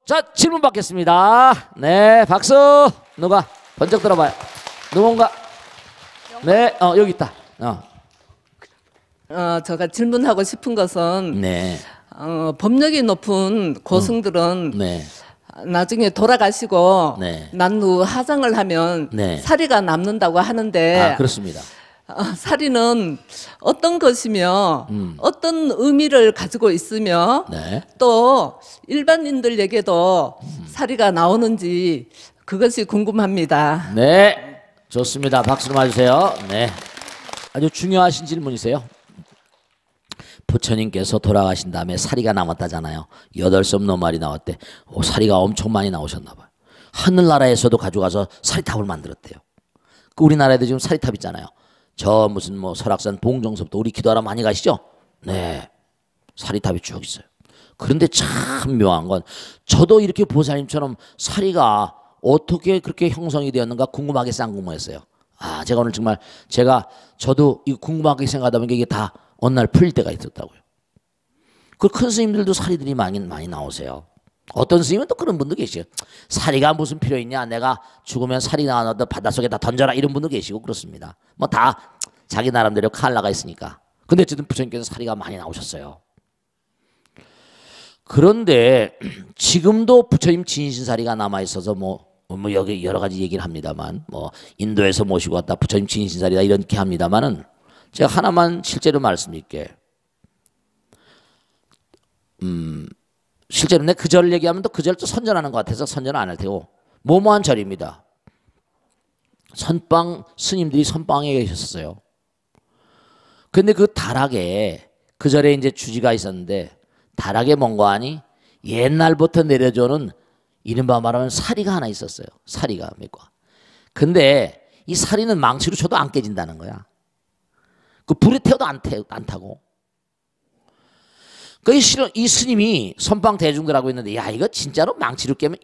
자, 질문 받겠습니다. 네, 박수. 누가 번쩍 들어봐요. 누군가? 네, 여기 있다. 제가 질문하고 싶은 것은 네. 법력이 높은 고승들은 네. 나중에 돌아가시고 네. 난 후 하장을 하면 네. 사리가 남는다고 하는데 그렇습니다. 사리는 어떤 것이며 어떤 의미를 가지고 있으며 네. 또 일반인들에게도 사리가 나오는지 그것이 궁금합니다. 네, 좋습니다. 박수로 맞으세요. 네, 아주 중요하신 질문이세요. 부처님께서 돌아가신 다음에 사리가 남았다잖아요. 8섬 노말이 나왔대. 사리가 엄청 많이 나오셨나 봐요. 하늘나라에서도 가져가서 사리탑을 만들었대요. 우리나라에도 지금 사리탑 있잖아요. 저 무슨 뭐 설악산 봉정섭도 우리 기도하러 많이 가시죠? 네, 사리탑이 쭉 있어요. 그런데 참 묘한 건 저도 이렇게 보살님처럼 사리가 어떻게 그렇게 형성이 되었는가 궁금하게 쌍궁금했어요. 제가 오늘 정말 저도 이거 궁금하게 생각하다 보니까 이게 다 어느 날 풀릴 때가 있었다고요. 그 큰 스님들도 사리들이 많이 나오세요. 어떤 스님은 또 그런 분도 계시요. 사리가 무슨 필요 있냐? 내가 죽으면 사리 나와도 바닷속에다 던져라 이런 분도 계시고 그렇습니다. 뭐 다 자기 나름대로 칼라가 있으니까. 근데 어쨌든 부처님께서 사리가 많이 나오셨어요. 그런데 지금도 부처님 진신사리가 남아있어서 뭐 여기 여러 가지 얘기를 합니다만 뭐 인도에서 모시고 왔다 부처님 진신사리다 이렇게 합니다만은 제가 하나만 실제로 말씀드릴게. 실제로 내 그 절을 얘기하면 또 그 절도 선전하는 것 같아서 선전 안 할 테고 모모한 절입니다. 선방 스님들이 선방에 계셨어요. 근데 그 다락에 그 절에 이제 주지가 있었는데 다락에 뭔가 하니 옛날부터 내려줘는 이른바 말하면 사리가 하나 있었어요. 사리가 몇 과. 근데 이 사리는 망치로 쳐도 안 깨진다는 거야. 그 불에 태워도 안 타고. 이 스님이 선방 대중들하고 있는데 야 이거 진짜로 망치로 깨면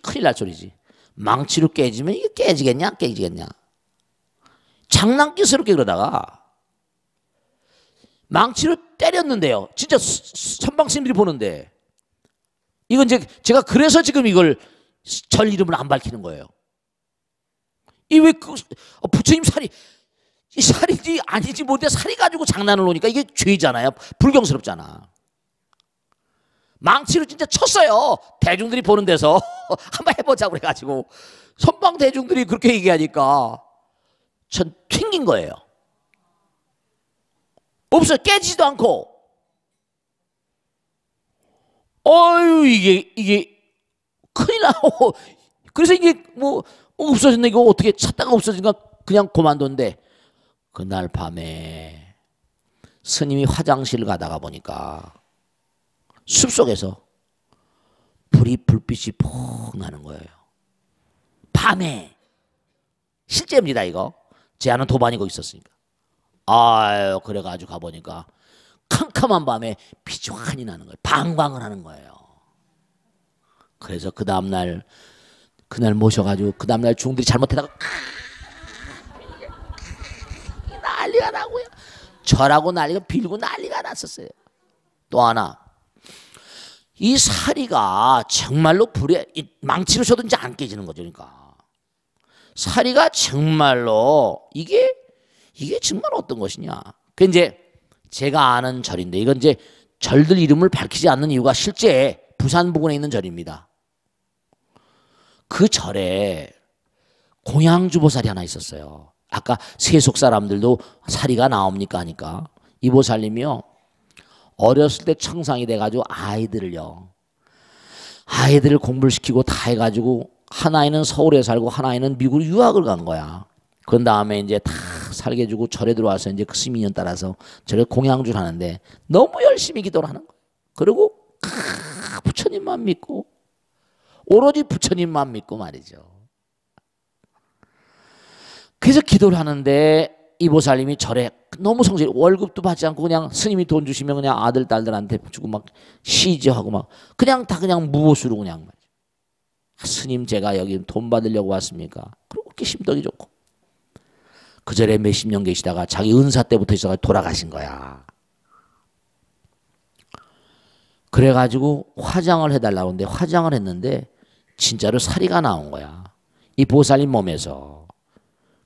큰일 날 소리지. 망치로 깨지면 이게 깨지겠냐 안 깨지겠냐. 장난기스럽게 그러다가 망치로 때렸는데요. 진짜 선방 스님들이 보는데 이건 이제 제가 그래서 지금 이걸 절 이름을 안 밝히는 거예요. 이 왜 부처님 이 살이 아니지 못해 살이 가지고 장난을 놓으니까 이게 죄잖아요. 불경스럽잖아. 망치로 진짜 쳤어요. 대중들이 보는 데서 한번 해보자고 그래가지고 선방 대중들이 그렇게 얘기하니까 전 튕긴 거예요. 없어요. 깨지지도 않고. 이게 큰일 나고. 그래서 이게 뭐 없어졌네. 이거 어떻게 찾다가 없어진가 그냥 그만뒀는데 그날 밤에 스님이 화장실을 가다가 보니까 숲속에서 불빛이 푹 나는 거예요. 밤에. 실제입니다 이거. 제 아는 도반이고 있었으니까. 그래가지고 가보니까 캄캄한 밤에 빛이 환히 나는 거예요. 방광을 하는 거예요. 그래서 그 다음날 그날 모셔가지고 그 다음날 중들이 잘못하다가 난리가 나고요. 절하고 난리가 빌고 난리가 났었어요. 또 하나 이 사리가 정말로 불에 망치로 쳐도 이제 안 깨지는 거죠. 그러니까 사리가 정말로 이게 정말 어떤 것이냐. 그 이제 제가 아는 절인데 이건 이제 절들 이름을 밝히지 않는 이유가 실제 부산 부근에 있는 절입니다. 그 절에 공양주보살이 하나 있었어요. 아까 세속 사람들도 사리가 나옵니까 하니까 이 보살님이요. 어렸을 때 청상이 돼가지고 아이들을 공부를 시키고 다 해가지고 하나이는 서울에 살고 하나이는 미국으로 유학을 간 거야. 그런 다음에 이제 다 살게 해주고 절에 들어와서 이제 그 스미년 따라서 절에 공양주를 하는데 너무 열심히 기도를 하는 거야. 그리고 부처님만 믿고 오로지 부처님만 믿고 말이죠. 그래서 기도를 하는데 이 보살님이 절에 너무 성실히 월급도 받지 않고 그냥 스님이 돈 주시면 그냥 아들 딸들한테 주고 막 시지하고 막 그냥 다 그냥 무엇으로 그냥 말이죠. 스님 제가 여기 돈 받으려고 왔습니까? 그렇게 심덕이 좋고 그 절에 몇십 년 계시다가 자기 은사 때부터 있어가 돌아가신 거야. 그래가지고 화장을 해달라고 하는데 화장을 했는데 진짜로 사리가 나온 거야. 이 보살님 몸에서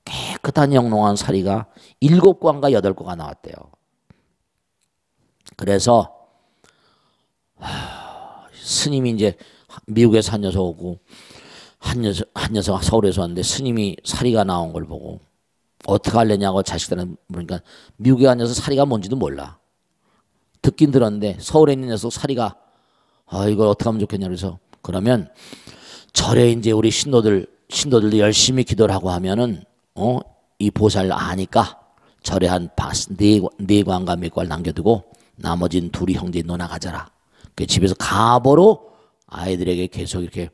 깨끗한 영롱한 사리가 7관과 8관가 나왔대요. 그래서 스님이 이제 미국에서 한 녀석 오고 한 녀석 서울에서 왔는데 스님이 사리가 나온 걸 보고 어떻게 하려냐고 자식들한테 물으니까 미국에 한 녀석 사리가 뭔지도 몰라. 듣긴 들었는데 서울에 있는 녀석 사리가 이걸 어떻게 하면 좋겠냐 그래서 그러면 절에 이제 우리 신도들도 열심히 기도를 하고 하면은 이 보살 아니까 절에 한 네 관과 몇 관 남겨두고 나머지는 둘이 형제 너나 가져라. 그 집에서 가보로 아이들에게 계속 이렇게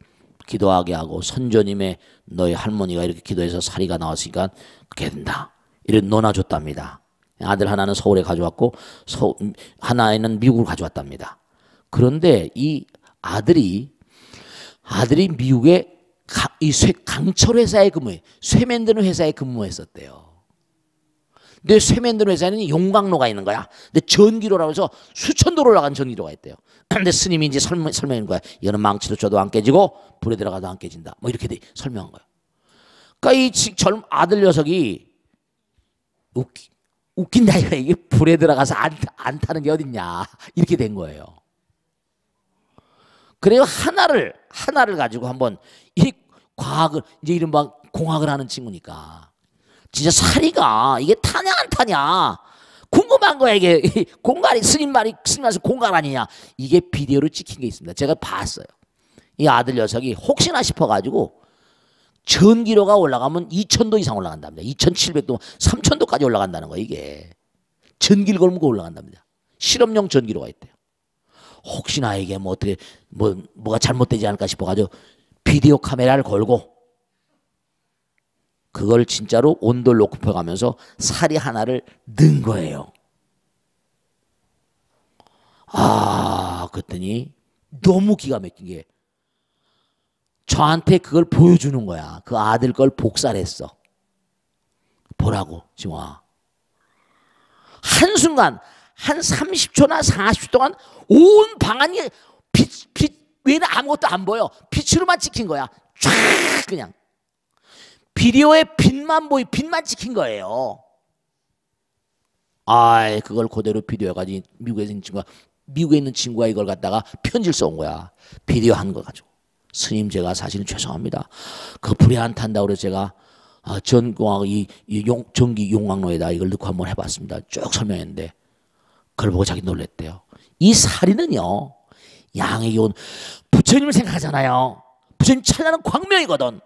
기도하게 하고 선조님의 너희 할머니가 이렇게 기도해서 사리가 나왔으니까 그렇게 된다. 이런 논아줬답니다. 아들 하나는 서울에 가져왔고 하나는 미국을 가져왔답니다. 그런데 이 아들이 미국에 이 강철 회사에 쇠 만드는 회사에 근무했었대요. 근데 쇠 만드는 회사에는 용광로가 있는 거야. 근데 전기로라고 해서 수천 도로 올라간 전기로가 있대요. 근데 스님이 이제 설명한 거야. 이거는 망치로 쳐도 안 깨지고 불에 들어가도 안 깨진다. 뭐 이렇게 설명한 거야. 그러니까 이 젊은 아들 녀석이 웃긴다 이거. 이게 불에 들어가서 안 타는 게 어딨냐 이렇게 된 거예요. 그래요. 하나를 가지고 한번 이 과학을 이제 이른바 공학을 하는 친구니까 진짜 사리가 이게 타냐 안 타냐 궁금한 거야. 이게 공갈이 스님 말씀 공갈 아니냐. 이게 비디오로 찍힌 게 있습니다. 제가 봤어요. 이 아들 녀석이 혹시나 싶어가지고 전기로가 올라가면 2000도 이상 올라간답니다. 2700도 3000도까지 올라간다는 거예요. 이게 전기를 걸고 올라간답니다. 실험용 전기로가 있대요. 혹시나 이게 뭐 어떻게 뭐가 잘못되지 않을까 싶어가지고 비디오 카메라를 걸고 그걸 진짜로 온도를 높여가면서 사리 하나를 넣은 거예요. 그랬더니 너무 기가 막힌 게 저한테 그걸 보여주는 거야. 그 아들 걸 복사했어. 보라고 지금 와. 한순간 한 30초나 40초 동안 온 방안이 빛 외에는 아무것도 안 보여. 빛으로만 찍힌 거야. 쫙 그냥 비디오에 빛만 찍힌 거예요. 그걸 그대로 비디오 가지고 미국에 있는 친구가 이걸 갖다가 편지를 써온 거야. 비디오 한 거 가지고. 스님 제가 사실은 죄송합니다. 그 불에 안 탄다고 그래서 제가 전기 용광로에다 이걸 넣고 한번 해봤습니다. 쭉 설명했는데 그걸 보고 자기 놀랬대요. 이 사리는요. 양에게 온 부처님을 생각하잖아요. 부처님 찬란한 광명이거든.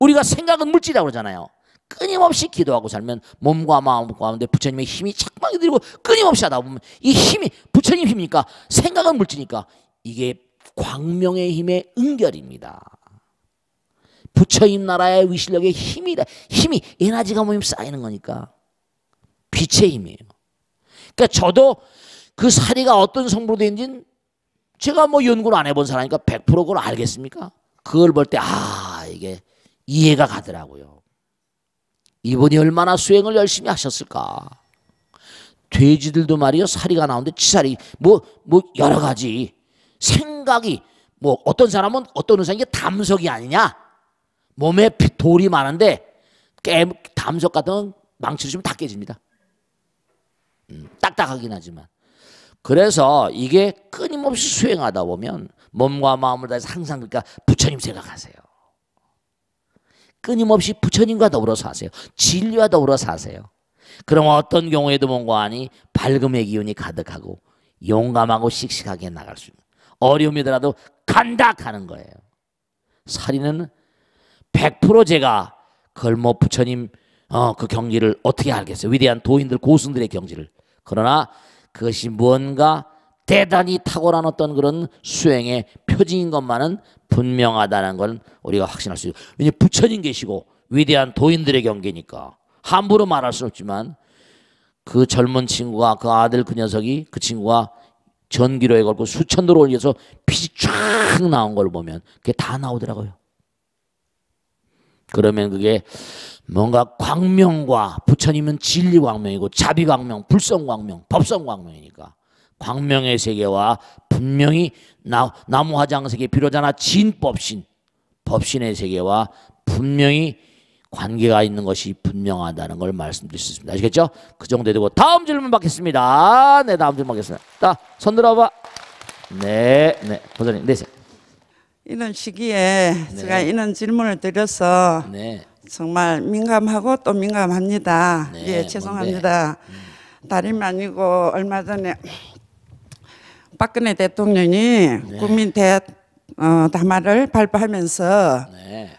우리가 생각은 물질이라고 그러잖아요. 끊임없이 기도하고 살면 몸과 마음 가운데 부처님의 힘이 착방이 들고 끊임없이 하다 보면 이 힘이 부처님 힘이니까 생각은 물질이니까 이게 광명의 힘의 은결입니다. 부처님 나라의 위실력의 힘이 에너지가 모이면 쌓이는 거니까 빛의 힘이에요. 그러니까 저도 그 사리가 어떤 성분으로 되는지는 제가 뭐 연구를 안 해본 사람이니까 100% 그걸 알겠습니까? 그걸 볼 때 이게 이해가 가더라고요. 이분이 얼마나 수행을 열심히 하셨을까. 돼지들도 말이요 사리가 나오는데 치사리 뭐 여러 가지 생각이 뭐 어떤 사람은 어떤 의사인 게 담석이 아니냐. 몸에 돌이 많은데 담석 같은 건 망치로 주면 다 깨집니다. 딱딱하긴 하지만. 그래서 이게 끊임없이 수행하다 보면 몸과 마음을 다해서 항상 그러니까 부처님 생각하세요. 끊임없이 부처님과 더불어 사세요. 진리와 더불어 사세요. 그럼 어떤 경우에도 뭔가 하니 밝음의 기운이 가득하고 용감하고 씩씩하게 나갈 수 있는 어려움이더라도 간다 하는 거예요. 사리는 100% 제가 그걸 뭐 부처님 그 경지를 어떻게 알겠어요. 위대한 도인들 고승들의 경지를. 그러나 그것이 무언가 대단히 탁월한 어떤 그런 수행의 표징인 것만은 분명하다는 건 우리가 확신할 수 있어요. 왜냐하면 부처님 계시고 위대한 도인들의 경계니까 함부로 말할 수는 없지만 그 젊은 친구가 그 아들 그 녀석이 그 친구가 전기로에 걸고 수천 도를 올려서 빛이 쫙 나온 걸 보면 그게 다 나오더라고요. 그러면 그게 뭔가 광명과 부처님은 진리광명이고 자비광명, 불성광명, 법성광명이니까 광명의 세계와 분명히 나무 화장 세계 비로자나 진법신, 법신의 세계와 분명히 관계가 있는 것이 분명하다는 걸 말씀드릴 수 있습니다. 아시겠죠? 그 정도 되고 다음 질문 받겠습니다. 네, 다음 질문 받겠습니다. 손 들어봐. 네, 네, 보좌님, 네. 이런 시기에 네. 제가 이런 질문을 드려서 네. 정말 민감하고 또 민감합니다. 네, 예, 죄송합니다. 다름이 아니고 얼마 전에 박근혜 대통령이 네. 국민 담화를 발표하면서 네.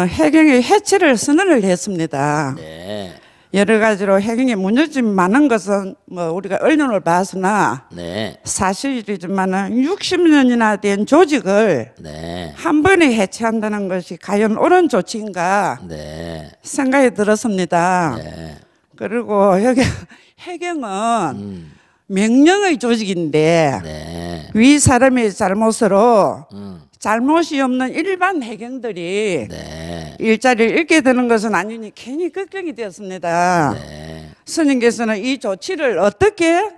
해경의 해체를 선언을 했습니다. 네. 여러 가지로 해경의 문제점이 많은 것은 뭐 우리가 언론을 봐서나 네. 사실이지만은 60년이나 된 조직을 네. 한 번에 해체한다는 것이 과연 옳은 조치인가 네. 생각이 들었습니다. 네. 그리고 여기 해경은 명령의 조직인데 네. 위 사람의 잘못으로 잘못이 없는 일반 해경들이 네. 일자리를 잃게 되는 것은 아니니 괜히 걱정이 되었습니다. 네. 스님께서는 이 조치를 어떻게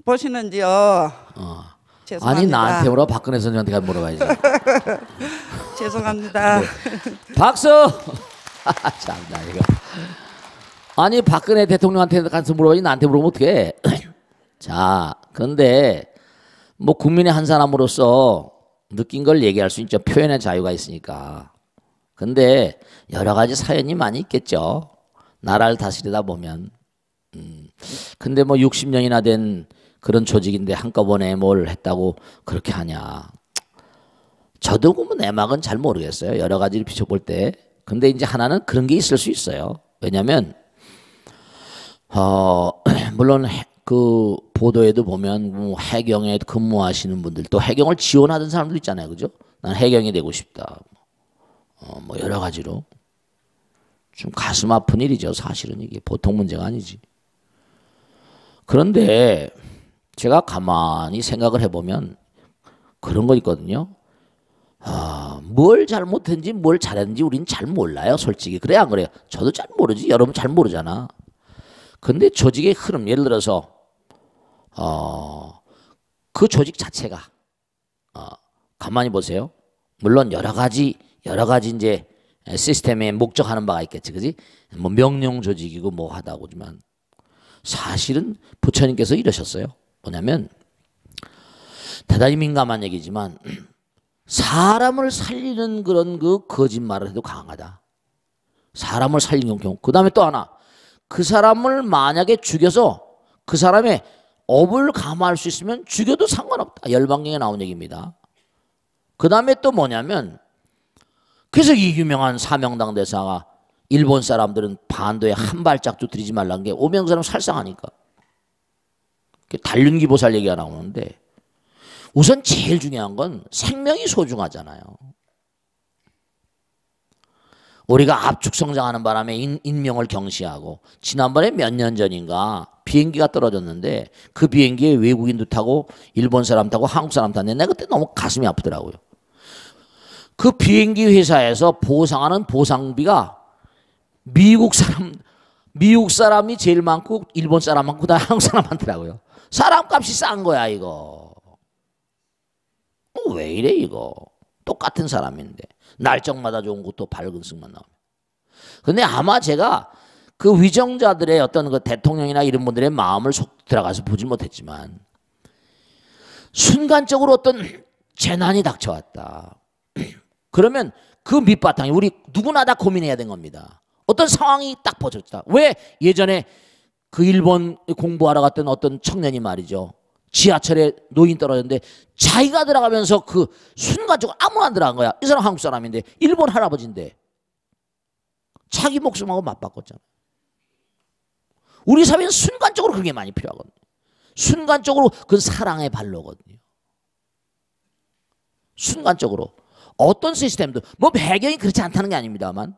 보시는지요? 죄송합니다. 아니 나한테 물어 박근혜 선생한테 가서 물어봐야지. 죄송합니다. 네. 박수. 참나 이거. 아니 박근혜 대통령한테 가서 물어봐야지 나한테 물어보면 어떡해. 자, 그런데 뭐 국민의 한 사람으로서 느낀 걸 얘기할 수 있죠. 표현의 자유가 있으니까. 근데 여러 가지 사연이 많이 있겠죠. 나라를 다스리다 보면. 근데 뭐 60년이나 된 그런 조직인데 한꺼번에 뭘 했다고 그렇게 하냐. 저도 뭐 내막은 잘 모르겠어요. 여러 가지를 비춰볼 때. 근데 이제 하나는 그런 게 있을 수 있어요. 왜냐면 물론 그 보도에도 보면 뭐 해경에 근무하시는 분들 또 해경을 지원하던 사람들 있잖아요. 그죠? 난 해경이 되고 싶다. 뭐 여러 가지로 좀 가슴 아픈 일이죠. 사실은 이게 보통 문제가 아니지. 그런데 제가 가만히 생각을 해보면 그런 거 있거든요. 뭘 잘못했는지 뭘 잘했는지 우리는 잘 몰라요. 솔직히. 그래 안 그래요? 저도 잘 모르지. 여러분 잘 모르잖아. 근데 조직의 흐름, 예를 들어서 그 조직 자체가 가만히 보세요. 물론 여러 가지 이제 시스템에 목적하는 바가 있겠지, 그지? 뭐 명령 조직이고 뭐 하다고지만 사실은 부처님께서 이러셨어요. 뭐냐면 대단히 민감한 얘기지만 사람을 살리는 그런 그 거짓말을 해도 강하다. 사람을 살리는 경우. 그 다음에 또 하나. 그 사람을 만약에 죽여서 그 사람의 업을 감화할 수 있으면 죽여도 상관없다. 열방경에 나온 얘기입니다. 그 다음에 또 뭐냐면 그래서 이 유명한 사명당 대사가 일본 사람들은 반도에 한 발짝도 들이지 말라는 게 오명 사람 살상하니까. 단륜기 보살 얘기가 나오는데 우선 제일 중요한 건 생명이 소중하잖아요. 우리가 압축성장하는 바람에 인명을 경시하고 지난번에 몇 년 전인가 비행기가 떨어졌는데 그 비행기에 외국인도 타고 일본 사람 타고 한국 사람 탔는데 내가 그때 너무 가슴이 아프더라고요. 그 비행기 회사에서 보상하는 보상비가 미국 사람이 제일 많고 일본 사람 많고 그다음에 한국 사람 많더라고요. 사람값이 싼 거야 이거. 왜 이래 이거. 똑같은 사람인데 날짜마다 좋은 것도 밝은 승만 나오면. 근데 아마 제가 그 위정자들의 어떤 그 대통령이나 이런 분들의 마음을 속 들어가서 보지 못했지만 순간적으로 어떤 재난이 닥쳐왔다. 그러면 그 밑바탕이 우리 누구나 다 고민해야 되는 겁니다. 어떤 상황이 딱 벌어졌다. 왜 예전에 그 일본 공부하러 갔던 어떤 청년이 말이죠. 지하철에 노인 떨어졌는데 자기가 들어가면서 그 순간적으로 아무나 안 들어간 거야. 이 사람 한국 사람인데 일본 할아버지인데 자기 목숨하고 맞바꿨잖아. 우리 사회는 순간적으로 그게 많이 필요하거든요. 순간적으로 그건 사랑의 발로거든요. 순간적으로 어떤 시스템도 뭐 배경이 그렇지 않다는 게 아닙니다만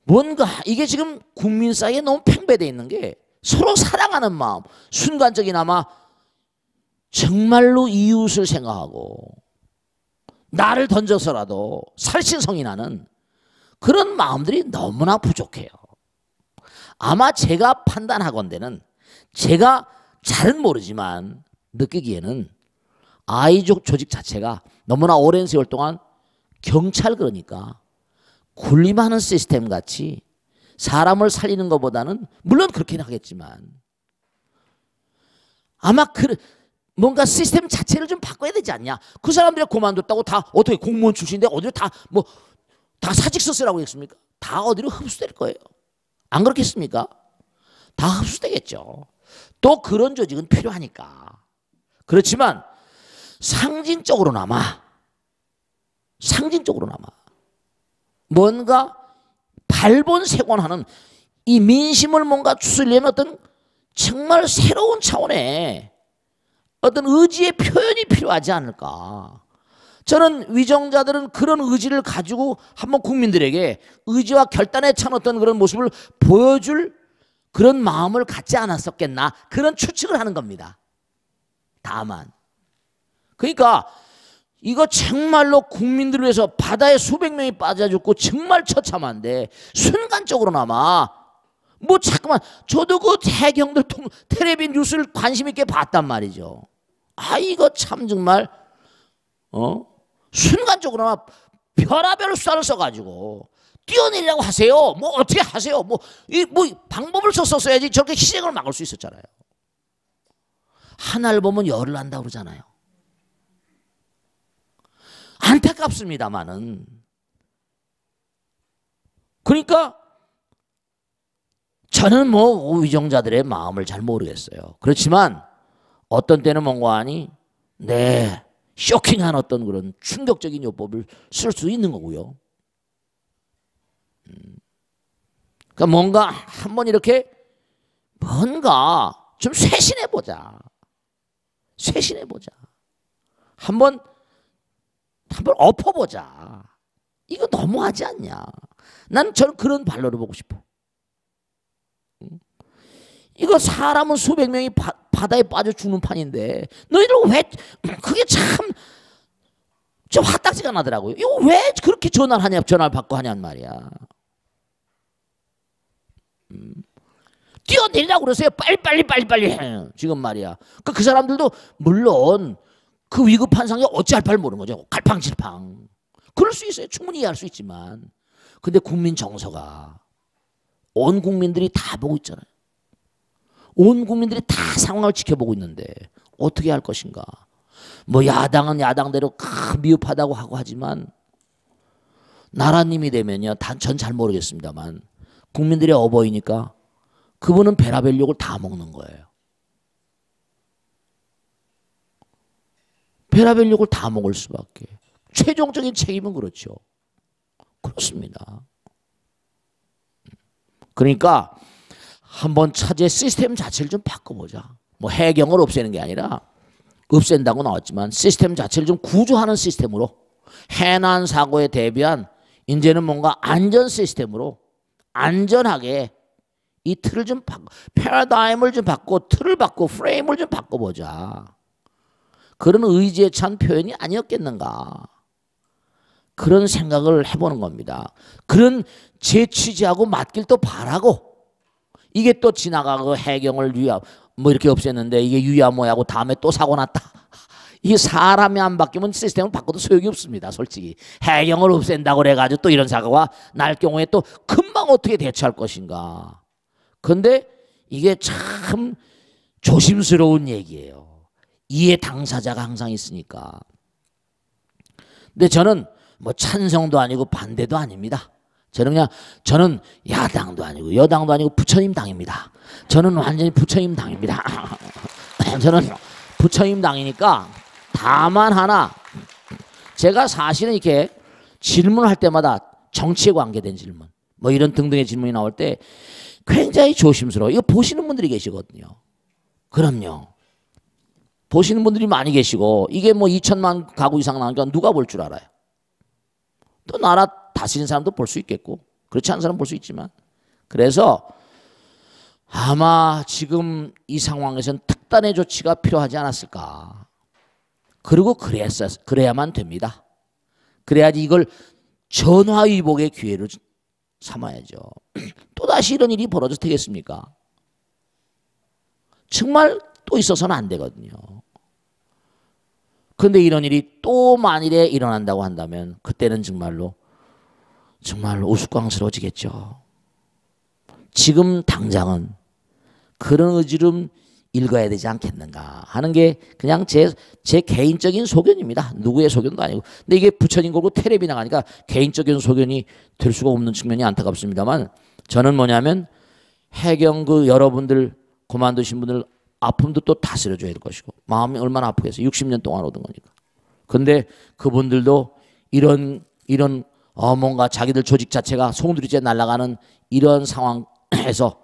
뭔가 이게 지금 국민 사이에 너무 팽배되어 있는 게 서로 사랑하는 마음, 순간적이나마 정말로 이웃을 생각하고 나를 던져서라도 살신성이 나는 그런 마음들이 너무나 부족해요. 아마 제가 판단하건대는 제가 잘은 모르지만 느끼기에는 아이족 조직 자체가 너무나 오랜 세월 동안 경찰 그러니까 군림하는 시스템 같이 사람을 살리는 것보다는 물론 그렇긴 하겠지만 아마 뭔가 시스템 자체를 좀 바꿔야 되지 않냐. 그 사람들이 그만뒀다고 다 어떻게 공무원 출신인데 어디로 다 다 사직서 쓰라고 했습니까? 다 어디로 흡수될 거예요. 안 그렇겠습니까? 다 흡수되겠죠. 또 그런 조직은 필요하니까. 그렇지만 상징적으로나마 뭔가 발본색원하는 이 민심을 뭔가 추스리려는 어떤 정말 새로운 차원의 어떤 의지의 표현이 필요하지 않을까. 저는 위정자들은 그런 의지를 가지고 한번 국민들에게 의지와 결단에 찬 어떤 그런 모습을 보여줄 그런 마음을 갖지 않았었겠나, 그런 추측을 하는 겁니다. 다만 그러니까 이거 정말로 국민들을 위해서 바다에 수백 명이 빠져 죽고 정말 처참한데 순간적으로나마 뭐 자꾸만 저도 그 해경들 텔레비 뉴스를 관심 있게 봤단 말이죠. 아 이거 참 정말 순간적으로나마 별하별 수단을 써가지고 뛰어내리라고 하세요. 뭐 어떻게 하세요. 뭐 방법을 썼어야지 저렇게 희생을 막을 수 있었잖아요. 하나를 보면 열을 난다고 그러잖아요. 안타깝습니다만은 그러니까 저는 뭐 위정자들의 마음을 잘 모르겠어요. 그렇지만 어떤 때는 뭔가 하니 네 쇼킹한 어떤 그런 충격적인 요법을 쓸 수 있는 거고요. 그러니까 뭔가 한번 이렇게 뭔가 좀 쇄신해보자. 한번 엎어보자. 이거 너무하지 않냐. 저는 그런 반론을 보고 싶어. 이거 사람은 수백 명이 바다에 빠져 죽는 판인데 너희들 왜 그게 참 좀 화딱지가 나더라고요. 이거 왜 그렇게 전화를 받고 하냔 말이야. 뛰어내리라고 그러세요. 빨리 해. 지금 말이야. 그 사람들도 물론 그 위급한 상황에 어찌할 바를 모르는 거죠. 갈팡질팡. 그럴 수 있어요. 충분히 이해할 수 있지만. 근데 국민 정서가 온 국민들이 다 보고 있잖아요. 온 국민들이 다 상황을 지켜보고 있는데 어떻게 할 것인가. 뭐 야당은 야당대로 미흡하다고 하고 하지만 나라님이 되면요. 전 잘 모르겠습니다만 국민들의 어버이니까 그분은 베라벨욕을 다 먹는 거예요. 베라벨욕을 다 먹을 수밖에. 최종적인 책임은 그렇죠. 그렇습니다. 그러니까 한번 차제 시스템 자체를 좀 바꿔보자. 뭐 해경을 없애는 게 아니라 없앤다고 나왔지만 시스템 자체를 좀 구조하는 시스템으로 해난 사고에 대비한 이제는 뭔가 안전 시스템으로 안전하게 이 틀을 좀 패러다임을 좀 바꾸고 틀을 바꾸고 프레임을 좀 바꿔보자. 그런 의지에 찬 표현이 아니었겠는가. 그런 생각을 해보는 겁니다. 그런 제 취지하고 맞길 또 바라고 이게 또 지나가고 해경을 뭐 이렇게 없앴는데 이게 유야모야하고 다음에 또 사고 났다. 이게 사람이 안 바뀌면 시스템을 바꿔도 소용이 없습니다. 솔직히. 해경을 없앤다고 그래가지고 또 이런 사고가 날 경우에 또 금방 어떻게 대처할 것인가. 그런데 이게 참 조심스러운 얘기예요. 이해 당사자가 항상 있으니까. 근데 저는 뭐 찬성도 아니고 반대도 아닙니다. 저는 야당도 아니고 여당도 아니고 부처님 당입니다. 저는 완전히 부처님 당입니다. 저는 부처님 당이니까 다만 하나 제가 사실은 이렇게 질문할 때마다 정치에 관계된 질문 뭐 이런 등등의 질문이 나올 때 굉장히 조심스러워. 이거 보시는 분들이 계시거든요. 그럼요. 보시는 분들이 많이 계시고 이게 뭐 2천만 가구 이상 나오니까 누가 볼 줄 알아요. 또 나라 다스리는 사람도 볼 수 있겠고 그렇지 않은 사람 볼 수 있지만 그래서 아마 지금 이 상황에서는 특단의 조치가 필요하지 않았을까. 그리고 그래야만 됩니다. 그래야지 이걸 전화위복의 기회를 삼아야죠. 또다시 이런 일이 벌어져도 되겠습니까? 정말 또 있어서는 안 되거든요. 근데 이런 일이 또 만일에 일어난다고 한다면 그때는 정말로 우스꽝스러워지겠죠. 지금 당장은 그런 의지를 읽어야 되지 않겠는가 하는 게 그냥 제 개인적인 소견입니다. 누구의 소견도 아니고. 근데 이게 부처님 걸고 테레비 나가니까 개인적인 소견이 될 수가 없는 측면이 안타깝습니다만, 저는 뭐냐면 해경 여러분들 그만두신 분들 아픔도 또 다스려줘야 될 것이고, 마음이 얼마나 아프겠어요. 60년 동안 얻은 거니까. 근데 그분들도 이런 뭔가 자기들 조직 자체가 송두리째 날아가는 이런 상황에서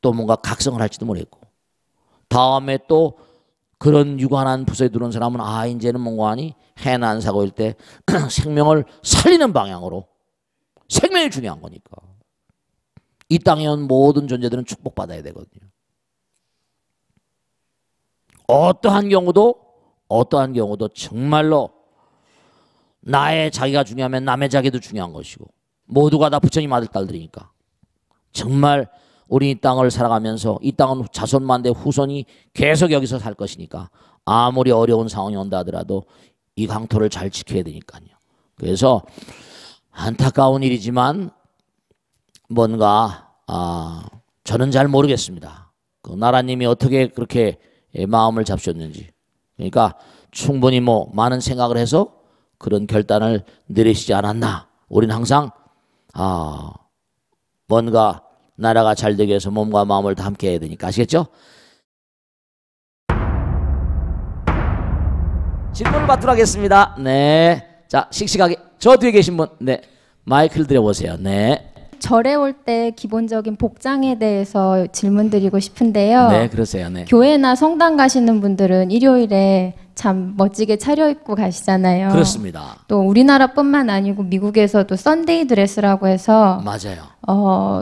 또 뭔가 각성을 할지도 모르겠고, 다음에 또 그런 유관한 부서에 들어온 사람은 이제는 뭔가 하니 해난 사고일 때 생명을 살리는 방향으로, 생명이 중요한 거니까 이 땅에 온 모든 존재들은 축복받아야 되거든요. 어떠한 경우도 정말로 나의 자기가 중요하면 남의 자기도 중요한 것이고, 모두가 다 부처님 아들 딸들이니까 정말 우리 이 땅을 살아가면서, 이 땅은 자손만대 후손이 계속 여기서 살 것이니까 아무리 어려운 상황이 온다 하더라도 이 강토를 잘 지켜야 되니까요. 그래서 안타까운 일이지만 뭔가 저는 잘 모르겠습니다. 그 나라님이 어떻게 그렇게 마음을 잡으셨는지. 그러니까 충분히 많은 생각을 해서 그런 결단을 내리시지 않았나. 우리는 항상 뭔가 나라가 잘 되기 위해서 몸과 마음을 다 함께 해야 되니까. 아시겠죠? 질문을 받도록 하겠습니다. 네. 자, 씩씩하게 저 뒤에 계신 분, 네, 마이크를 드려보세요. 네. 절에 올 때 기본적인 복장에 대해서 질문드리고 싶은데요. 네, 그러세요. 네. 교회나 성당 가시는 분들은 일요일에 참 멋지게 차려입고 가시잖아요. 그렇습니다. 또 우리나라뿐만 아니고 미국에서도 썬데이 드레스라고 해서 맞아요.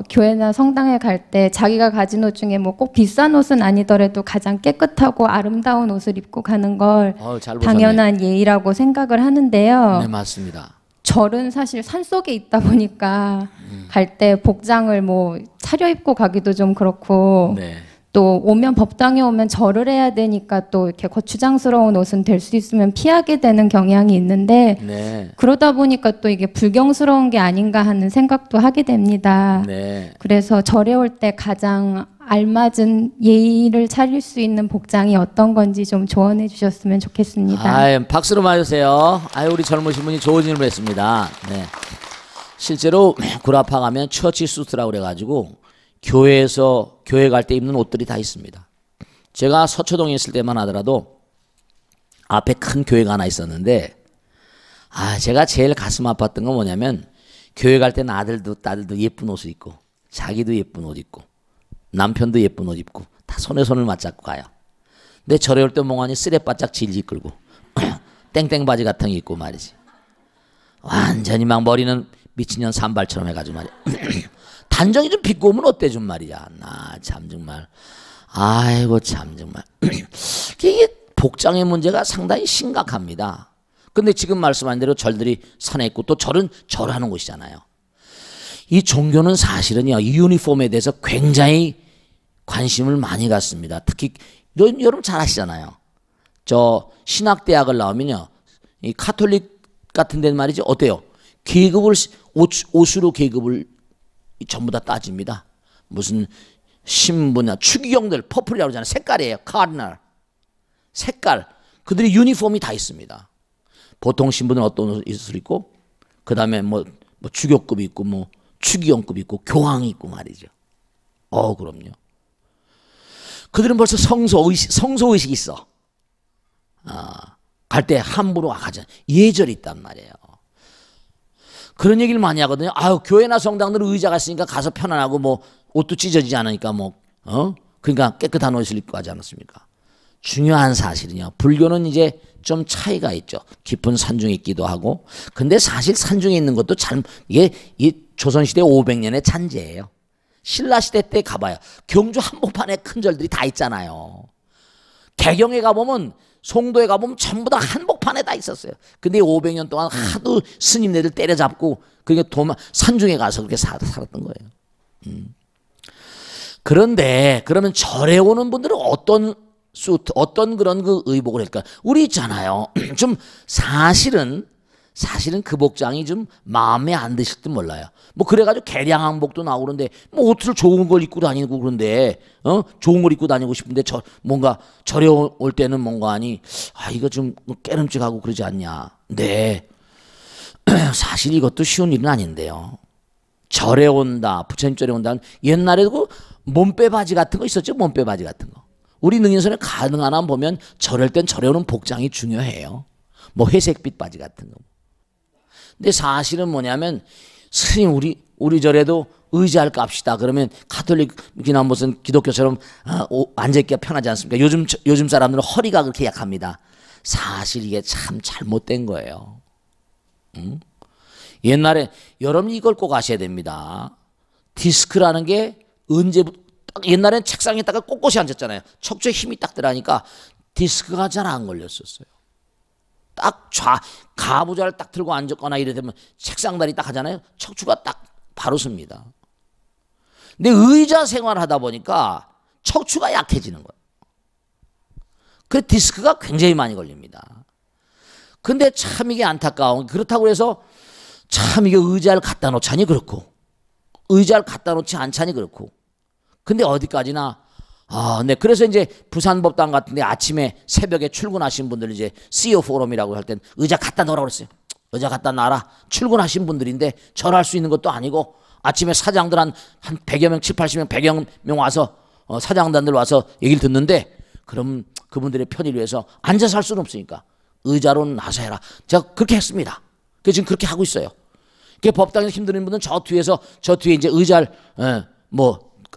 교회나 성당에 갈 때 자기가 가진 옷 중에 꼭 비싼 옷은 아니더라도 가장 깨끗하고 아름다운 옷을 입고 가는 걸 당연한 예의라고 생각을 하는데요. 네, 맞습니다. 절은 사실 산속에 있다 보니까 갈 때 복장을 차려입고 가기도 좀 그렇고, 네. 또 법당에 오면 절을 해야 되니까 또 이렇게 거추장스러운 옷은 될 수 있으면 피하게 되는 경향이 있는데, 네. 그러다 보니까 또 이게 불경스러운 게 아닌가 하는 생각도 하게 됩니다. 네. 그래서 절에 올 때 가장 알맞은 예의를 차릴 수 있는 복장이 어떤 건지 좀 조언해 주셨으면 좋겠습니다. 박수로 맞으세요. 우리 젊으신 분이 좋은 질문을 했습니다. 네. 실제로 구라파 가면 처치 수트라고 그래가지고 교회 갈 때 입는 옷들이 다 있습니다. 제가 서초동에 있을 때만 하더라도 앞에 큰 교회가 하나 있었는데, 제가 제일 가슴 아팠던 건 뭐냐면, 교회 갈 때는 아들도 딸도 예쁜 옷을 입고, 자기도 예쁜 옷 입고, 남편도 예쁜 옷 입고, 다 손에 손을 맞잡고 가요. 근데 절에 올 때 몽환이 쓰레바짝 질질 끌고 땡땡 바지 같은 게 입고 말이지, 완전히 막 머리는 미친년 산발처럼 해가지고 말이야. 단정히 좀 빗고 오면 어때 좀 말이야. 나 참 정말, 아이고 참 정말 이게 복장의 문제가 상당히 심각합니다. 근데 지금 말씀한 대로 절들이 산에 있고, 또 절은 절하는 곳이잖아요. 이 종교는 사실은요, 이 유니폼에 대해서 굉장히 관심을 많이 갖습니다. 특히 여러분 잘 아시잖아요. 저 신학대학을 나오면요, 이 카톨릭 같은 데는 말이죠, 어때요? 계급을 옷으로 계급을 전부 다 따집니다. 무슨 신부나 추기경들 퍼플이라고 그러잖아요. 색깔이에요. 카디널 색깔. 그들이 유니폼이 다 있습니다. 보통 신부는 어떤 옷을 입고, 그 다음에 뭐 주교급이 있고, 추기경급이 있고, 교황이 있고 말이죠. 그럼요. 그들은 벌써 성소의식이 있어. 갈 때 함부로 가자. 예절이 있단 말이에요. 그런 얘기를 많이 하거든요. 교회나 성당들은 의자가 있으니까 가서 편안하고 옷도 찢어지지 않으니까 그러니까 깨끗한 옷을 입고 가지 않았습니까? 중요한 사실은요, 불교는 이제 좀 차이가 있죠. 깊은 산중에 있기도 하고. 근데 사실 산중에 있는 것도 이게 이 조선시대 500년의 잔재예요. 신라시대 때 가봐요. 경주 한복판에 큰 절들이 다 있잖아요. 개경에 가보면, 송도에 가보면 전부 다 한복판에 다 있었어요. 근데 500년 동안 하도 스님네들 때려잡고, 그러니까 산중에 가서 그렇게 살았던 거예요. 그런데 그러면 절에 오는 분들은 어떤 수트, 어떤 그런 그 의복을 할까? 우리 있잖아요. 좀 사실은 그 복장이 좀 마음에 안 드실지 몰라요. 뭐 그래가지고 개량 항복도 나오고 그런데 뭐 옷을 좋은 걸 입고 다니고 그런데 좋은 걸 입고 다니고 싶은데 뭔가 절에 올 때는 뭔가 하니 이거 좀 깨름직하고 그러지 않냐. 네. 사실 이것도 쉬운 일은 아닌데요. 절에 온다, 부처님 절에 온다. 옛날에도 그 몸빼 바지 같은 거 있었죠. 몸빼 바지 같은 거. 우리 능인선에 가능한 한 보면 절할 땐 절에 오는 복장이 중요해요. 뭐 회색빛 바지 같은 거. 근데 사실은 뭐냐면 스님 우리 절에도 의지할 값이다. 그러면 가톨릭이나 무슨 기독교처럼 앉아있기가 편하지 않습니까? 요즘 사람들은 허리가 그렇게 약합니다. 사실 이게 참 잘못된 거예요. 옛날에 여러분 이걸 꼭 아셔야 됩니다. 디스크라는 게 언제부터 옛날엔 책상에다가 꼿꼿이 앉았잖아요. 척추에 힘이 딱 들어가니까 디스크가 잘 안 걸렸었어요. 딱 가부좌를 딱 들고 앉았거나 이래 되면 책상다리 딱 하잖아요. 척추가 딱 바로 섭니다. 근데 의자 생활을 하다 보니까 척추가 약해지는 거예요. 그 디스크가 굉장히 많이 걸립니다. 근데 참 이게 안타까운, 그렇다고 해서 참 이게 의자를 갖다 놓자니 그렇고 의자를 갖다 놓지 않자니 그렇고, 근데 어디까지나 네. 그래서 이제 부산법당 같은데 아침에 새벽에 출근하신 분들 이제 CEO 포럼이라고 할 땐 의자 갖다 놓으라고 그랬어요. 의자 갖다 놔라. 출근하신 분들인데 절할 수 있는 것도 아니고 아침에 사장들 한 100여 명, 7, 80명, 100여 명 와서 사장단들 와서 얘기를 듣는데 그럼 그분들의 편의를 위해서 앉아서 할 수는 없으니까 의자로 나서 해라. 제가 그렇게 했습니다. 그래서 지금 그렇게 하고 있어요. 그 법당에서 힘드는 분들은 저 뒤에 이제 의자를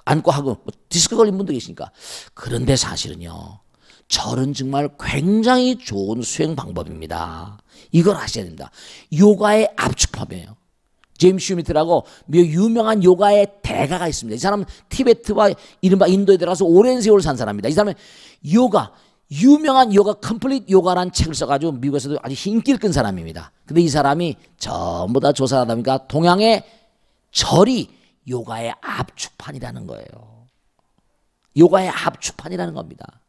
앉고 하고 디스크 걸린 분도 계시니까. 그런데 사실은요, 절은 정말 굉장히 좋은 수행 방법입니다. 이걸 아셔야 됩니다. 요가의 압축법이에요. 제임스 휴미트라고 유명한 요가의 대가가 있습니다. 이 사람은 티베트와 이른바 인도에 들어가서 오랜 세월 산 사람입니다. 이 사람은 유명한 요가 컴플릿 요가라는 책을 써가지고 미국에서도 아주 인기를 끈 사람입니다. 근데 이 사람이 전부 다 조사하다 보니까 동양의 절이 요가의 압축판이라는 거예요. 요가의 압축판이라는 겁니다.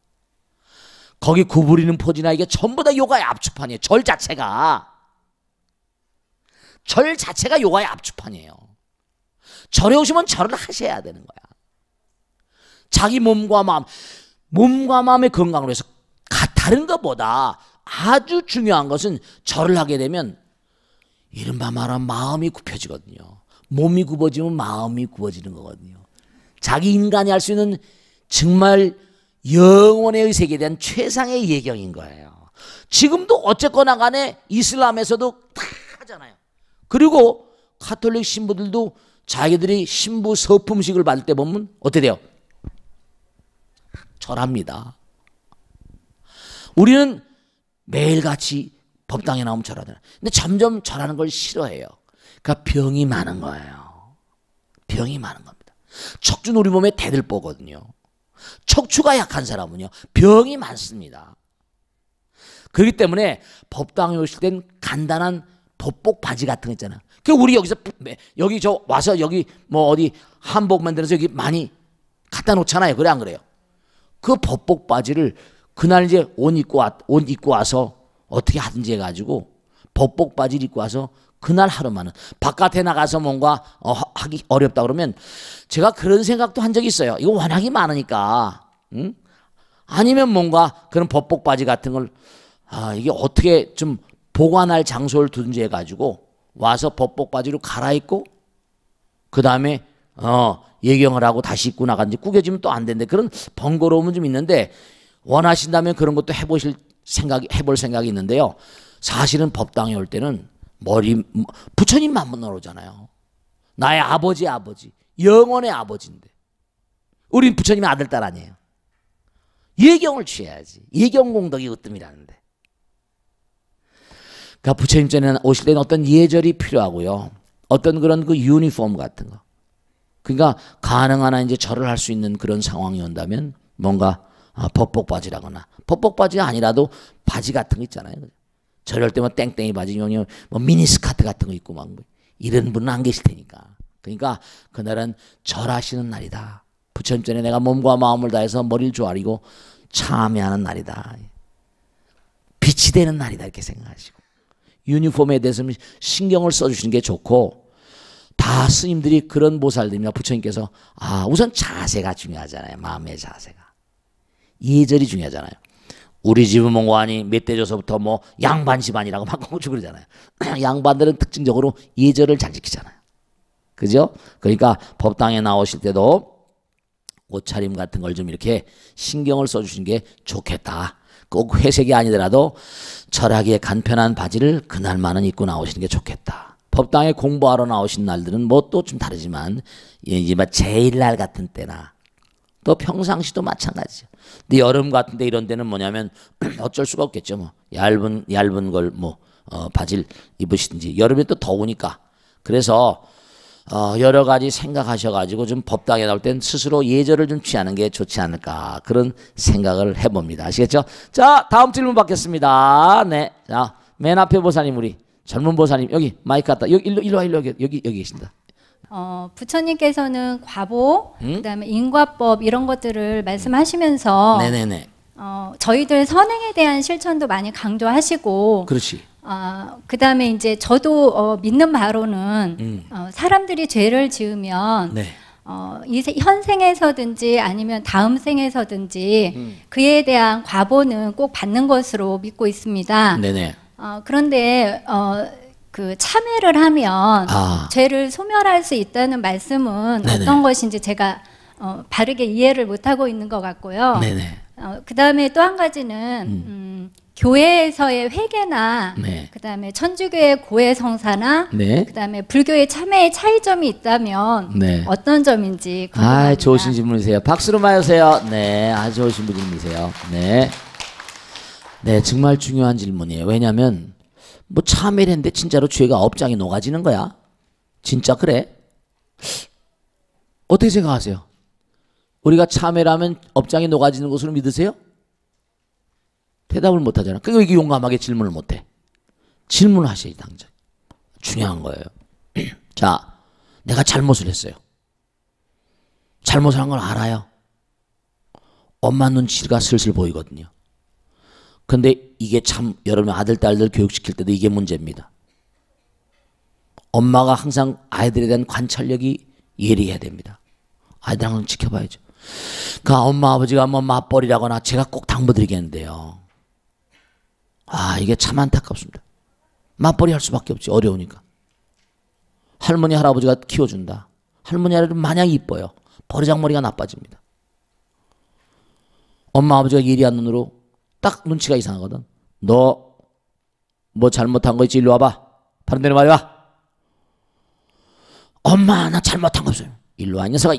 거기 구부리는 포즈나 이게 전부 다 요가의 압축판이에요. 절 자체가 요가의 압축판이에요. 절에 오시면 절을 하셔야 되는 거야. 자기 몸과 마음의 건강을 위해서 다른 것보다 아주 중요한 것은 절을 하게 되면 이른바 말하면 마음이 굽혀지거든요. 몸이 굽어지면 마음이 굽어지는 거거든요. 자기 인간이 할 수 있는 정말 영혼의 세계에 대한 최상의 예경인 거예요. 지금도 어쨌거나 간에 이슬람에서도 다 하잖아요. 그리고 가톨릭 신부들도 자기들이 신부 서품식을 받을 때 보면 어떻게 돼요? 절합니다. 우리는 매일같이 법당에 나오면 절하잖아요. 근데 점점 절하는 걸 싫어해요. 그러니까 병이 많은 거예요. 병이 많은 겁니다. 척추는 우리 몸에 대들보거든요. 척추가 약한 사람은요, 병이 많습니다. 그렇기 때문에 법당에 오실 땐 간단한 법복 바지 같은 거 있잖아요. 그 우리 여기 와서 여기 어디 한복 만들어서 여기 많이 갖다 놓잖아요. 그래 안 그래요? 그 법복 바지를 그날 이제 옷 입고 와서 어떻게 하든지 해가지고 법복 바지를 입고 와서 그날 하루만은 바깥에 나가서 뭔가 하기 어렵다 그러면 제가 그런 생각도 한 적이 있어요. 이거 워낙이 많으니까 아니면 뭔가 그런 법복 바지 같은 걸 이게 어떻게 좀 보관할 장소를 두든지 해가지고 와서 법복 바지로 갈아입고 그 다음에 예경을 하고 다시 입고 나가는지 구겨지면 또 안 되는데 그런 번거로움은 좀 있는데 원하신다면 그런 것도 해볼 생각이 있는데요. 사실은 법당에 올 때는 부처님만 만나오잖아요. 나의 아버지 영원의 아버지인데 우린 부처님의 아들 딸 아니에요. 예경을 취해야지. 예경 공덕이 으뜸이라는데. 그러니까 부처님 전에 오실 때는 어떤 예절이 필요하고요. 어떤 그런 그 유니폼 같은 거. 그러니까 가능한 한 이제 절을 할 수 있는 그런 상황이 온다면 뭔가 법복 바지라거나 법복 바지가 아니라도 바지 같은 거 있잖아요. 절할 때만 땡땡이 바지, 미니 스커트 같은 거 입고 막 이런 분은 안 계실 테니까. 그러니까 그날은 절하시는 날이다. 부처님 전에 내가 몸과 마음을 다해서 머리를 조아리고 참여하는 날이다. 빛이 되는 날이다 이렇게 생각하시고 유니폼에 대해서 신경을 써주시는 게 좋고 다 스님들이 그런 보살님이나 부처님께서 우선 자세가 중요하잖아요. 마음의 자세가. 예절이 중요하잖아요. 우리 집은 몽관이 멧돼져서부터 뭐 양반 집안이라고 막 공주 그러잖아요. 양반들은 특징적으로 예절을 잘 지키잖아요. 그죠? 그러니까 법당에 나오실 때도 옷차림 같은 걸 좀 이렇게 신경을 써주시는 게 좋겠다. 꼭 회색이 아니더라도 철학의 간편한 바지를 그날만은 입고 나오시는 게 좋겠다. 법당에 공부하러 나오신 날들은 뭐 또 좀 다르지만 이제 제일날 같은 때나 또 평상시도 마찬가지죠. 근데 여름 같은 데 이런 데는 뭐냐면 어쩔 수가 없겠죠. 뭐 얇은 걸 바지를 입으시든지 여름에 또 더우니까 그래서 여러 가지 생각하셔가지고 좀 법당에 나올 땐 스스로 예절을 좀 취하는 게 좋지 않을까 그런 생각을 해봅니다. 아시겠죠? 자, 다음 질문 받겠습니다. 네, 자, 맨 앞에 보사님 우리 젊은 보사님 여기 마이크 갖다 여기 일로 와 여기 계신다. 부처님께서는 과보, 그다음에 인과법 이런 것들을 말씀하시면서 네네네. 저희들 선행에 대한 실천도 많이 강조하시고 그렇지. 그다음에 이제 저도 믿는 바로는 사람들이 죄를 지으면 네. 현생에서든지 아니면 다음 생에서든지 그에 대한 과보는 꼭 받는 것으로 믿고 있습니다. 네네. 그런데 그 참회를 하면 죄를 소멸할 수 있다는 말씀은 네네. 어떤 것인지 제가 바르게 이해를 못하고 있는 것 같고요. 네네. 그다음에 또 한 가지는 교회에서의 회개나 네. 그다음에 천주교의 고해 성사나 네. 그다음에 불교의 참회의 차이점이 있다면 네. 어떤 점인지 궁금합니다. 좋으신 질문이세요. 박수로 맞으세요. 네, 아주 좋으신 질문이세요. 네. 네, 정말 중요한 질문이에요. 왜냐하면 뭐 참회를 했는데 진짜로 죄가 업장이 녹아지는 거야? 진짜 그래? 어떻게 생각하세요? 우리가 참회를 하면 업장이 녹아지는 것으로 믿으세요? 대답을 못 하잖아. 그러니까 이게 용감하게 질문을 못 해. 질문을 하셔야지 당장. 중요한 거예요. 자, 내가 잘못을 했어요. 잘못을 한 걸 알아요. 엄마 눈치가 슬슬 보이거든요. 근데 이게 참 여러분 아들 딸들 교육시킬 때도 이게 문제입니다. 엄마가 항상 아이들에 대한 관찰력이 예리해야 됩니다. 아이들 항상 지켜봐야죠. 그 엄마 아버지가 뭐 맞벌이라거나 제가 꼭 당부드리겠는데요. 이게 참 안타깝습니다. 맞벌이 할 수밖에 없지. 어려우니까. 할머니 할아버지가 키워준다. 할머니 할아버지 마냥 이뻐요. 버르장머리가 나빠집니다. 엄마 아버지가 예리한 눈으로 딱 눈치가 이상하거든. 너 뭐 잘못한 거 있지? 일로 와봐. 바른 대로 말해봐. 엄마 나 잘못한 거 없어요. 일로 와 이 녀석아.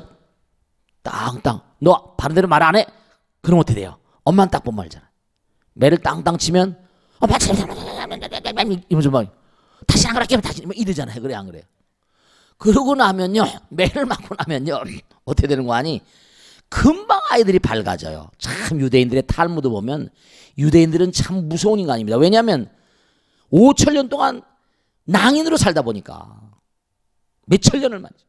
땅땅. 너 바른 대로 말 안 해? 그럼 어떻게 돼요? 엄마는 딱 보면 알잖아. 매를 땅땅 치면 이러면서 막 다시 안 그럴게 다시 이러잖아요. 그래 안 그래요? 그러고 나면요. 매를 맞고 나면요. 어떻게 되는 거 아니? 금방 아이들이 밝아져요. 참 유대인들의 탈무드 보면 유대인들은 참 무서운 인간입니다. 왜냐하면 5,000년 동안 낭인으로 살다 보니까 몇천 년을 말이죠.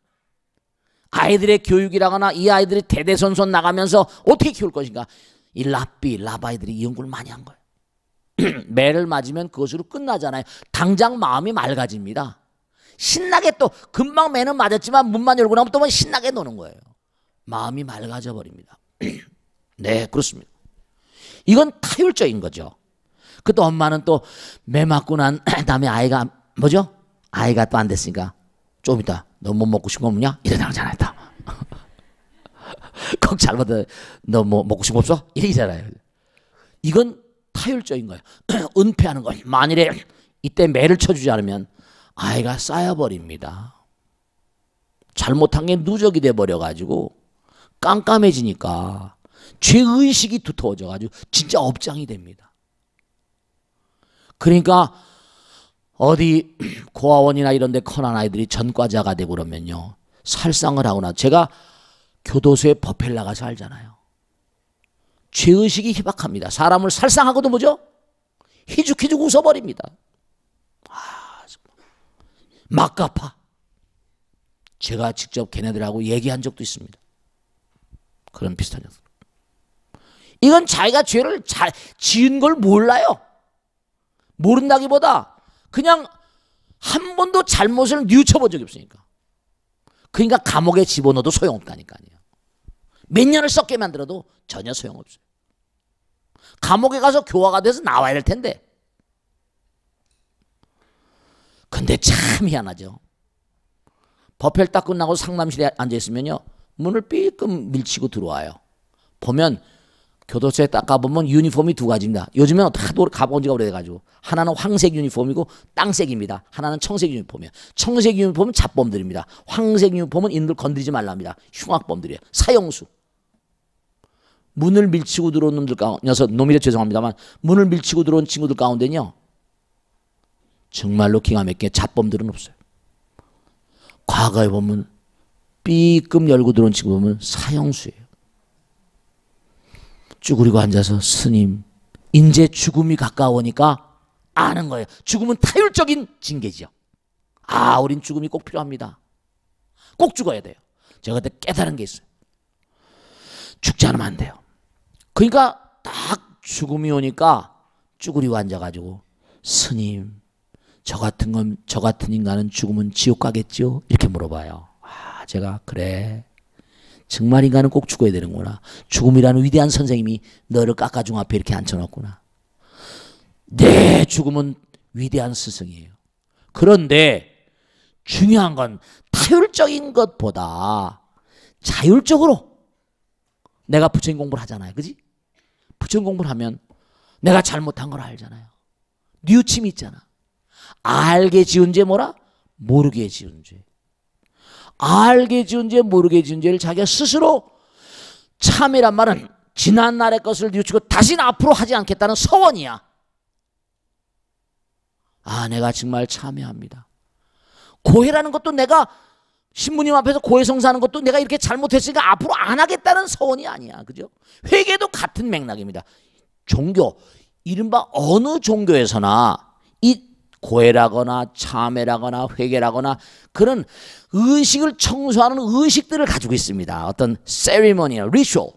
아이들의 교육이라거나 이 아이들이 대대손손 나가면서 어떻게 키울 것인가. 이 라바이들이 이 연구를 많이 한 거예요. 매를 맞으면 그것으로 끝나잖아요. 당장 마음이 맑아집니다. 신나게 또 금방 매는 맞았지만 문만 열고 나면 또 신나게 노는 거예요. 마음이 맑아져 버립니다. 네, 그렇습니다. 이건 타율적인 거죠. 그또 엄마는 또 매 맞고 난 다음에 아이가 뭐죠? 아이가 또 안 됐으니까 좀 이따 너 뭐 먹고 싶은 거 없냐? 이러잖아요. 꼭 잘못해. 너 뭐 먹고 싶은 거 없어? 이러잖아요. 이건 타율적인 거예요. 은폐하는 거예요. 만일에 이때 매를 쳐주지 않으면 아이가 쌓여버립니다. 잘못한 게 누적이 돼버려가지고 깜깜해지니까 죄의식이 두터워져가지고 진짜 업장이 됩니다. 그러니까 어디 고아원이나 이런 데 커난 아이들이 전과자가 되고 그러면요. 살상을 하거나 제가 교도소에 법회를 나가서 알잖아요. 죄의식이 희박합니다. 사람을 살상하고도 뭐죠? 희죽희죽 웃어버립니다. 막 갚아. 제가 직접 걔네들하고 얘기한 적도 있습니다. 그런 비슷한 녀석. 이건 자기가 죄를 잘 지은 걸 몰라요. 모른다기보다 그냥 한 번도 잘못을 뉘우쳐본 적이 없으니까. 그러니까 감옥에 집어넣어도 소용없다니까요. 몇 년을 썩게 만들어도 전혀 소용없어요. 감옥에 가서 교화가 돼서 나와야 될 텐데. 근데 참 희한하죠. 법회를 딱 끝나고 상담실에 앉아있으면요, 문을 삐끔 밀치고 들어와요. 보면 교도소에 딱 가보면 유니폼이 두 가지입니다. 요즘엔 하도 가본 지가 오래돼가지고 하나는 황색 유니폼이고 땅색입니다. 하나는 청색 유니폼이에요. 청색 유니폼은 잡범들입니다. 황색 유니폼은 인들 건드리지 말랍니다. 흉악범들이에요. 사형수. 문을 밀치고 들어온 놈들 가운데, 놈이라 죄송합니다만 문을 밀치고 들어온 친구들 가운데는요, 정말로 기가 막히게 잡범들은 없어요. 과거에 보면 삐끔 열고 들어온 친구 보면 사형수예요. 쭈그리고 앉아서 스님, 이제 죽음이 가까우니까 아는 거예요. 죽음은 타율적인 징계죠. 아, 우린 죽음이 꼭 필요합니다. 꼭 죽어야 돼요. 제가 그때 깨달은 게 있어요. 죽지 않으면 안 돼요. 그러니까 딱 죽음이 오니까 쭈그리고 앉아가지고 스님, 저 같은 인간은 죽으면 지옥 가겠죠? 이렇게 물어봐요. 아, 제가 그래. 정말 인간은 꼭 죽어야 되는구나. 죽음이라는 위대한 선생님이 너를 깎아중 앞에 이렇게 앉혀놨구나. 네, 죽음은 위대한 스승이에요. 그런데 중요한 건 타율적인 것보다 자율적으로 내가 부처님 공부를 하잖아요. 그지? 부처님 공부를 하면 내가 잘못한 걸 알잖아요. 뉘우침이 있잖아. 알게 지은 죄 뭐라? 모르게 지은 죄. 알게 지은 죄, 모르게 지은 죄를 자기가 스스로 참이란 말은 지난 날의 것을 뉘우치고 다시는 앞으로 하지 않겠다는 서원이야. 아, 내가 정말 참여합니다. 고해라는 것도 내가 신부님 앞에서 고해성사하는 것도 내가 이렇게 잘못했으니까 앞으로 안 하겠다는 서원이 아니야. 그죠? 회개도 같은 맥락입니다. 종교, 이른바 어느 종교에서나 이 고해라거나 참회라거나 회개라거나 그런 의식을 청소하는 의식들을 가지고 있습니다. 어떤 세리머니나 리추얼.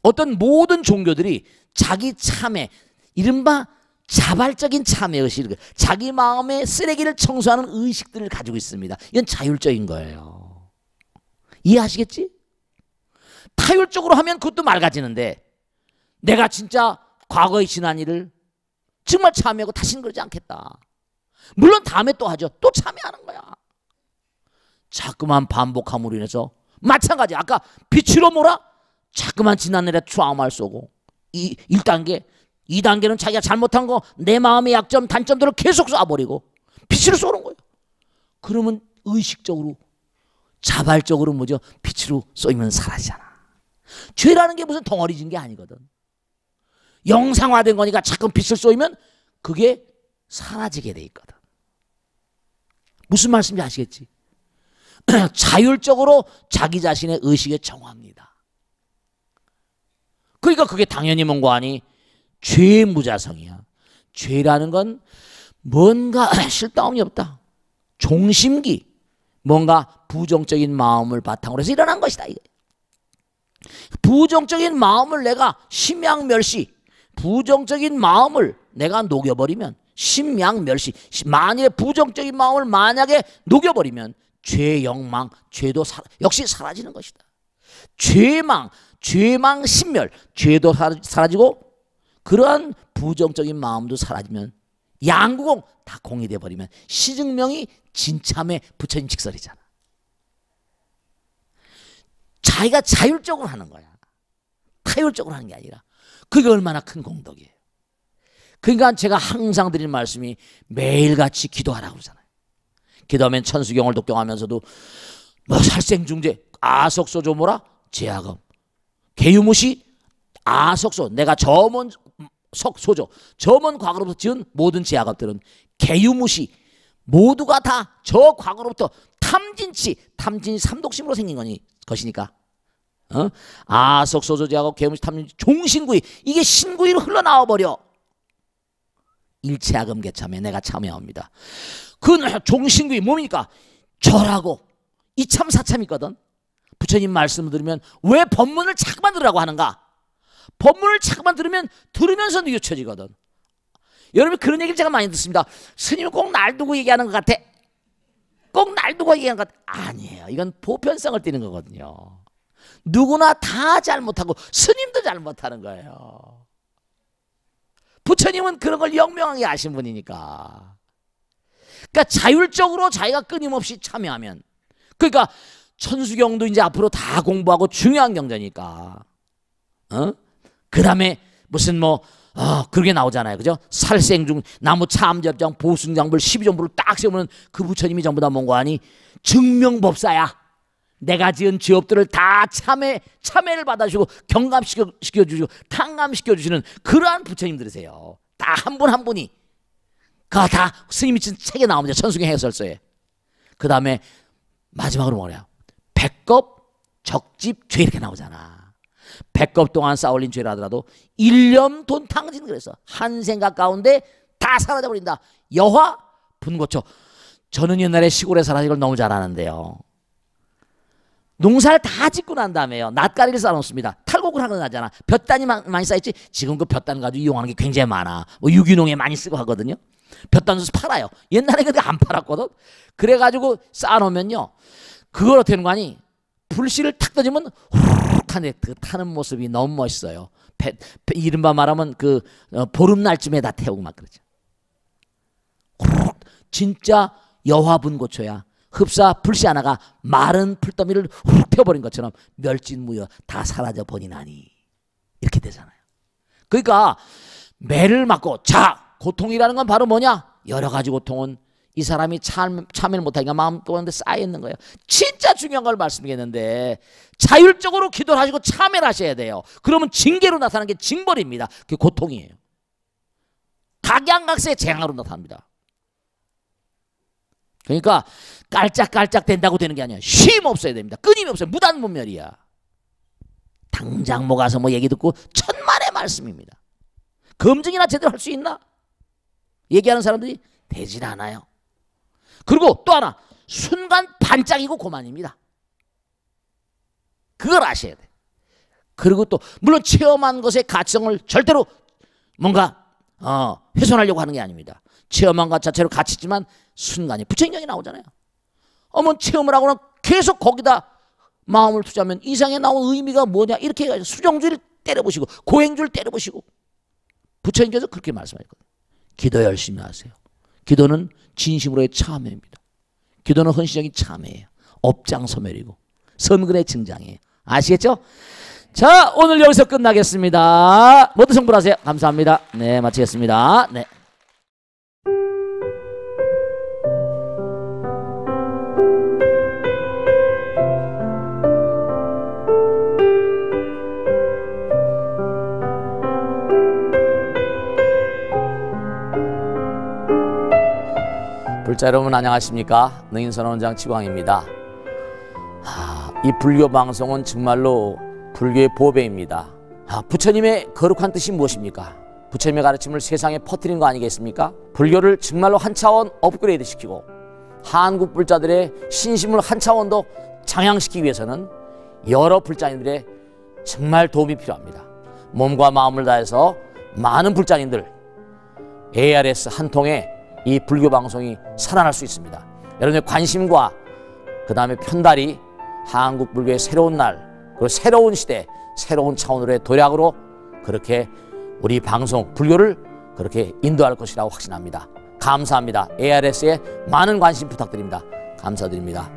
어떤 모든 종교들이 자기 참회, 이른바 자발적인 참회 의식, 자기 마음의 쓰레기를 청소하는 의식들을 가지고 있습니다. 이건 자율적인 거예요. 이해하시겠지? 타율적으로 하면 그것도 맑아지는데 내가 진짜 과거의 지난 일을 정말 참여하고 다시는 그러지 않겠다. 물론 다음에 또 하죠. 또 참여하는 거야. 자꾸만 반복함으로 인해서 마찬가지. 아까 빛으로 몰아 자꾸만 지난 일에 트라우마를 쏘고 1단계, 2단계는 자기가 잘못한 거 내 마음의 약점, 단점들을 계속 쏴버리고 빛으로 쏘는 거예요. 그러면 의식적으로 자발적으로 뭐죠? 빛으로 쏘이면 사라지잖아. 죄라는 게 무슨 덩어리진 게 아니거든. 영상화된 거니까 자꾸 빛을 쏘이면 그게 사라지게 돼 있거든. 무슨 말씀인지 아시겠지? 자율적으로 자기 자신의 의식에 정합니다. 그러니까 그게 당연히 뭔가 아니 죄의 무자성이야. 죄라는 건 뭔가 실다움이 없다. 종심기, 뭔가 부정적인 마음을 바탕으로 해서 일어난 것이다. 이게. 부정적인 마음을 내가 심양멸시, 부정적인 마음을 내가 녹여버리면 심양멸시, 만일에 부정적인 마음을 만약에 녹여버리면 죄의 영망, 죄도 역시 사라지는 것이다. 죄망, 신멸, 죄도 사라지고 그러한 부정적인 마음도 사라지면 양구공 다 공이 돼버리면 시증명이 진참의 부처님 직설이잖아. 자기가 자율적으로 하는 거야. 타율적으로 하는 게 아니라. 그게 얼마나 큰 공덕이에요. 그러니까 제가 항상 드리는 말씀이 매일같이 기도하라고 그러잖아요. 기도하면 천수경을 독경하면서도 뭐 살생중죄, 아석소조 뭐라? 제약음. 개유무시, 아석소. 내가 점원 석소조. 점원 과거로부터 지은 모든 제약업들은 개유무시. 모두가 다 저 과거로부터 탐진치 삼독심으로 생긴 것이니까. 아석소조 제약업, 개유무시, 탐진치, 종신구이. 이게 신구이로 흘러나와 버려. 일체악음 개참에 내가 참여합니다. 그 종신구이 뭡니까? 절하고 이참 사참 있거든. 부처님 말씀을 들으면 왜 법문을 자꾸만 들으라고 하는가? 법문을 자꾸만 들으면 들으면서 뉘우쳐지거든. 여러분 그런 얘기를 제가 많이 듣습니다. 스님은 꼭 날 두고 얘기하는 것 같아. 꼭 날 두고 얘기하는 것 같아. 아니에요. 이건 보편성을 띠는 거거든요. 누구나 다 잘못하고 스님도 잘못하는 거예요. 부처님은 그런 걸 영명하게 아신 분이니까. 그러니까 자율적으로 자기가 끊임없이 참여하면, 그러니까 천수경도 이제 앞으로 다 공부하고 중요한 경전이니까. 그 다음에 무슨 그게 나오잖아요. 그죠? 살생중, 나무 참접장, 보승장불, 12종불을 딱 세우면 그 부처님이 전부 다 뭔가 하니 증명법사야. 내가 지은 지업들을 다 참회를 받아주시고 경감시켜주시고 탕감시켜주시는 그러한 부처님들이세요. 다 한 분 한 분이. 그거 다 스님이 쓴 책에 나옵니다. 천수경 해설서에. 그 다음에 마지막으로 뭐래요? 백겁 적집 죄 이렇게 나오잖아. 백겁 동안 쌓아올린 죄라 하더라도 일념 돈탕진 그래서 한 생각 가운데 다 사라져버린다. 여화 분고초. 저는 옛날에 시골에 살아서 이걸 너무 잘 아는데요. 농사를 다 짓고 난 다음에요. 낫가리를 쌓아놓습니다. 탈곡을 하고 나잖아. 볕단이 많이 쌓였지. 지금 그 볕단 가지고 이용하는 게 굉장히 많아. 유기농에 많이 쓰고 하거든요. 볕단 줘서 팔아요. 옛날에 근데 안 팔았거든. 그래가지고 쌓아놓으면요. 그걸 어떻게 하는 거 아니? 불씨를 탁 던지면 후루룩 하네. 그 타는 모습이 너무 멋있어요. 이른바 말하면 그 보름날쯤에 다 태우고 막 그러죠. 후루룩. 진짜 여화분고초야. 흡사 불씨 하나가 마른 풀더미를 훅 태워버린 것처럼 멸진무여 다 사라져 버리나니 이렇게 되잖아요. 그러니까 매를 맞고 고통이라는 건 바로 뭐냐? 여러 가지 고통은 이 사람이 참여를 못하니까 마음가운데 쌓여있는 거예요. 진짜 중요한 걸 말씀드리겠는데 자율적으로 기도를 하시고 참여를 하셔야 돼요. 그러면 징계로 나타나는 게 징벌입니다. 그게 고통이에요. 각양각색의 재앙으로 나타납니다. 그러니까 깔짝깔짝 된다고 되는 게 아니야. 쉼 없어야 됩니다. 끊임이 없어요. 무단분별이야. 당장 뭐 가서 얘기 듣고 천만의 말씀입니다. 검증이나 제대로 할 수 있나? 얘기하는 사람들이 되질 않아요. 그리고 또 하나 순간 반짝이고 그만입니다. 그걸 아셔야 돼. 그리고 또 물론 체험한 것의 가치성을 절대로 뭔가 훼손하려고 하는 게 아닙니다. 체험한 것 자체로 가치 있지만 순간에 부처인경이 나오잖아요. 체험을 하거나 계속 거기다 마음을 투자하면 이상에 나온 의미가 뭐냐 이렇게 해가지고 수정주를 때려보시고 고행주를 때려보시고 부처님께서 그렇게 말씀하셨거든요. 기도 열심히 하세요. 기도는 진심으로의 참회입니다. 기도는 헌신적인 참회예요. 업장소멸이고 선근의 증장이에요. 아시겠죠? 자, 오늘 여기서 끝나겠습니다. 모두 성불하세요. 감사합니다. 네, 마치겠습니다. 네. 불자 여러분 안녕하십니까? 능인선언원장 지광입니다. 이 불교 방송은 정말로 불교의 보배입니다. 부처님의 거룩한 뜻이 무엇입니까? 부처님의 가르침을 세상에 퍼뜨린 거 아니겠습니까? 불교를 정말로 한 차원 업그레이드 시키고 한국 불자들의 신심을 한 차원 더 장양시키기 위해서는 여러 불자님들의 정말 도움이 필요합니다. 몸과 마음을 다해서 많은 불자님들 ARS 한 통에 이 불교 방송이 살아날 수 있습니다. 여러분의 관심과 그 다음에 편달이 한국 불교의 새로운 날 그리고 새로운 시대 새로운 차원으로의 도약으로 그렇게 우리 방송 불교를 그렇게 인도할 것이라고 확신합니다. 감사합니다. ARS에 많은 관심 부탁드립니다. 감사드립니다.